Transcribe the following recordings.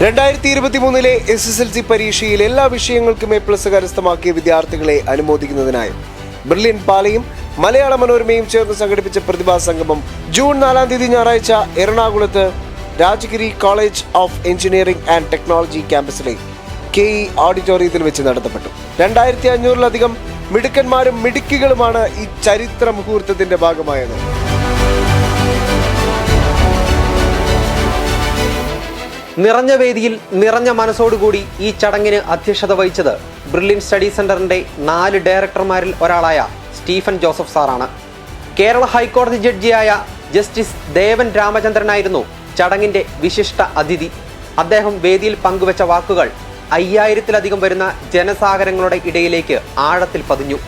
2023 SSLC പരീക്ഷയിൽ എല്ലാ വിഷയങ്ങൾക്കും A+ കരസ്ഥമാക്കിയ വിദ്യാർത്ഥികളെ അനുമോദിക്കുന്നതിനായി ബ്രില്യന്റ് പാലയും മലയാള മനോരമയും ചേർന്ന് സംഘടിപ്പിച്ച പ്രതിഭാ സംഗമം ജൂൺ 4 ഞായറാഴ്ച എറണാകുളത്ത് Rajagiri college of engineering and technology ക്യാമ്പസിലെ KE ഓഡിറ്റോറിയത്തിൽ വെച്ച് നടത്തപ്പെട്ടു. 2500-ലധികം മിടുക്കന്മാരും മിടുക്കികളുമാണ് ഈ ചരിത്ര മുഹൂർത്തത്തിന്റെ ഭാഗമായത്. നിറഞ്ഞ വേദിയിൽ നിറഞ്ഞ മനസ്സോടുകൂടി ഈ ചടങ്ങിന് അധ്യക്ഷത വഹിച്ചത് ബ്രില്യന്റ് സ്റ്റഡി സെന്ററിന്റെ 4 ഡയറക്ടർമാരിൽ ഒരാളായ സ്റ്റീഫൻ ജോസഫ് സാറാണ്. കേരള ഹൈക്കോടതി ജഡ്ജിയായ ജസ്റ്റിസ് ദേവൻ രാമചന്ദ്രനായിരുന്നു ചടങ്ങിന്റെ വിശിഷ്ട അതിഥി. അദ്ദേഹം വേദിയിൽ പങ്കുവച്ച വാക്കുകൾ 5000-ലധികം വരുന്ന ജനസാഗരങ്ങളുടെ ഇടയിലേക്ക് ആഴത്തിൽ പതിഞ്ഞു.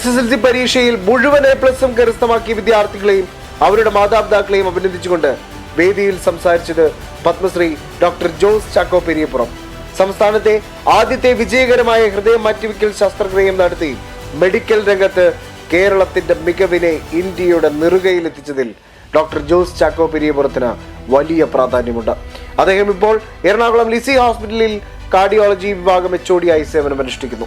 SSLC പരീക്ഷയിൽ മുഴുവൻ A+ കരസ്ഥമാക്കിയ വിദ്യാർത്ഥികളെയും അവരുടെ മാതാപിതാക്കളെയും അഭിനന്ദിച്ചുകൊണ്ട് വേദിയിൽ സംസാരിച്ചത് പത്മശ്രീ ഡോക്ടർ ജോസ് ചാക്കോ പെരിയപ്പുറം. സംസ്ഥാനത്തെ ആദ്യത്തെ വിജയകരമായ ഹൃദയം മാറ്റിവെക്കൽ ശസ്ത്രക്രിയ നടത്തി മെഡിക്കൽ രംഗത്ത് കേരളത്തിന്റെ മികവിനെ ഇന്ത്യയുടെ നെറുകയിലെത്തിച്ചതിൽ ഡോക്ടർ ജോസ് ചാക്കോ പെരിയപ്പുറത്തിന് വലിയ പ്രാധാന്യമുണ്ട്. അദ്ദേഹം ഇപ്പോൾ എറണാകുളം ലിസി ഹോസ്പിറ്റലിൽ കാർഡിയോളജി വിഭാഗം HOD ആയി സേവനമനുഷ്ഠിക്കുന്നു.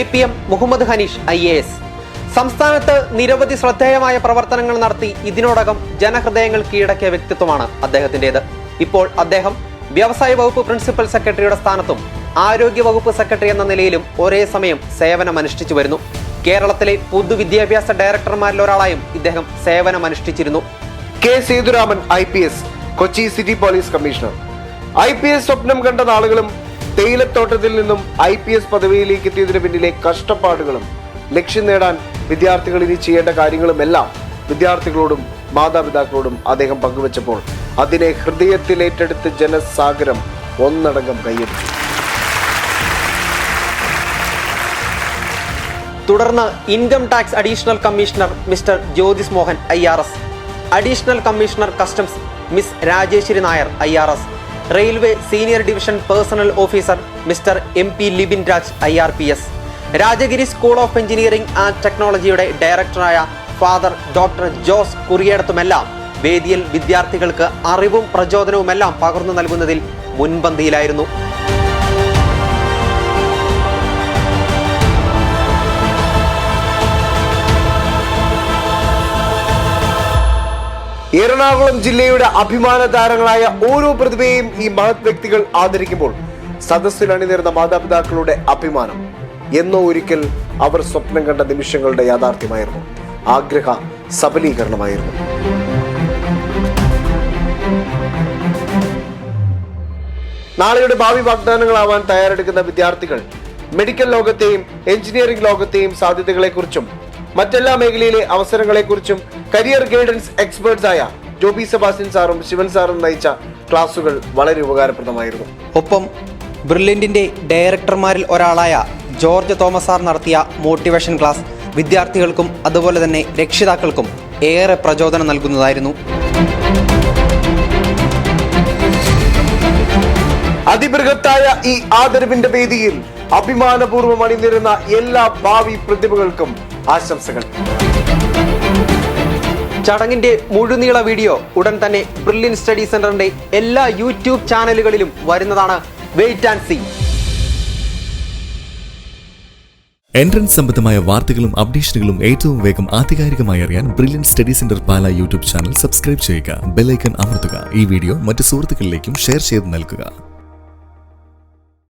APM മുഹമ്മദ് ഹനീഷ് IAS സംസ്ഥാനത്ത് നിരവധി ശ്രദ്ധേയമായ പ്രവർത്തനങ്ങൾ നടത്തി ഇതിനോടകം ജനഹൃദയങ്ങൾ കീഴടക്കിയ വ്യക്തിത്വമാണ് അദ്ദേഹത്തിൻ്റെത്. ഇപ്പോൾ അദ്ദേഹം വ്യവസായ വകുപ്പ് പ്രിൻസിപ്പൽ സെക്രട്ടറിയുടെ സ്ഥാനത്തും ആരോഗ്യ വകുപ്പ് സെക്രട്ടറി എന്ന നിലയിലും ഒരേ സമയം സേവനമനുഷ്ഠിച്ചു വരുന്നു. കേരളത്തിലെ പൊതുവിദ്യാഭ്യാസ ഡയറക്ടർമാരിൽ ഒരാളായും ഇദ്ദേഹം സേവനമനുഷ്ഠിച്ചിരുന്നു. K. Sethuraman IPS Kochi city police commissioner. IPS സ്വപ്നം കണ്ട നാളുകളും തേയിലത്തോട്ടത്തിൽ നിന്നും IPS പദവിയിലേക്ക് എത്തിയതിനു പിന്നിലെ കഷ്ടപ്പാടുകളും ലക്ഷ്യം നേടാൻ വിദ്യാർത്ഥികൾ ഇനി ചെയ്യേണ്ട കാര്യങ്ങളുമെല്ലാം വിദ്യാർത്ഥികളോടും മാതാപിതാക്കളോടും അദ്ദേഹം പങ്കുവച്ചപ്പോൾ അതിനെ ഹൃദയത്തിൽ ഏറ്റെടുത്ത് ജനസാഗരം ഒന്നടങ്കം കൈയടിച്ചു. തുടർന്ന് income tax additional commissioner mister Jyothis Mohan IRS, additional commissioner customs miss Rajeshwari Nair IRS, railway senior division personnel officer mister MP Libin Raj IRPS, Rajagiri school of engineering and ടെക്നോളജിയുടെ ഡയറക്ടറായ ഫാദർ ഡോക്ടർ ജോസ് കുറിയേടത്തുമെല്ലാം വേദിയിൽ വിദ്യാർത്ഥികൾക്ക് അറിവും പ്രചോദനവുമെല്ലാം പകർന്നു നൽകുന്നതിൽ മുൻപന്തിയിലായിരുന്നു. എറണാകുളം ജില്ലയുടെ അഭിമാന താരങ്ങളായ ഓരോ പ്രതിഭയെയും ഈ മഹത് വ്യക്തികൾ ആദരിക്കുമ്പോൾ സദസ്സിൽ അണിനിരുന്ന മാതാപിതാക്കളുടെ അഭിമാനം എന്നോ ഒരിക്കൽ അവർ സ്വപ്നം കണ്ട നിമിഷങ്ങളുടെ യാഥാർത്ഥ്യമായിരുന്നു, ആഗ്രഹ സബലീകരണമായിരുന്നു. നാളെയുടെ ഭാവി വാഗ്ദാനങ്ങളാവാൻ തയ്യാറെടുക്കുന്ന വിദ്യാർത്ഥികൾ മെഡിക്കൽ ലോകത്തെയും എഞ്ചിനീയറിംഗ് ലോകത്തെയും സാധ്യതകളെക്കുറിച്ചും മറ്റെല്ലാ മേഖലയിലെ അവസരങ്ങളെക്കുറിച്ചും കരിയർ ഗൈഡൻസ് എക്സ്പേർട്സ് ആയ ജോബി സെബാസ്റ്റ്യൻ സാറും ശിവൻ സാറും നയിച്ച ക്ലാസുകൾ വളരെ ഉപകാരപ്രദമായിരുന്നു. ഒപ്പം ബ്രില്യന്റിന്റെ ഡയറക്ടർമാരിൽ ഒരാളായ ജോർജ് തോമസ് സാർ നടത്തിയ മോട്ടിവേഷൻ ക്ലാസ് വിദ്യാർത്ഥികൾക്കും അതുപോലെ തന്നെ രക്ഷിതാക്കൾക്കും ഏറെ പ്രചോദനം നൽകുന്നതായിരുന്നു. അതിബൃഹത്തായ ഈ ആദരവിന്റെ വേദിയിൽ അഭിമാനപൂർവ്വം അണിനിരുന്ന എല്ലാ ഭാവി പ്രതിഭകൾക്കും ആശംസകൾ. ചടങ്ങിന്റെ മുഴുനീള വീഡിയോ ഉടൻ തന്നെ ബ്രില്യന്റ് സ്റ്റഡി സെന്ററിന്റെ എല്ലാ YouTube ചാനലുകളിലും വരുന്നതാണ്. Wait and see. എൻട്രൻസ് സംബന്ധമായ വാർത്തകളും അപ്ഡേഷനുകളും ഏറ്റവും വേഗം ആധികാരികമായി അറിയാൻ ബ്രില്യന്റ് സ്റ്റഡി സെന്റർ പാല YouTube ചാനൽ സബ്സ്ക്രൈബ് ചെയ്യുക. ബെൽ ഐക്കൺ അമർത്തുക. ഈ വീഡിയോ മറ്റു സുഹൃത്തുക്കളിലേക്കും ഷെയർ ചെയ്ത് നൽകുക.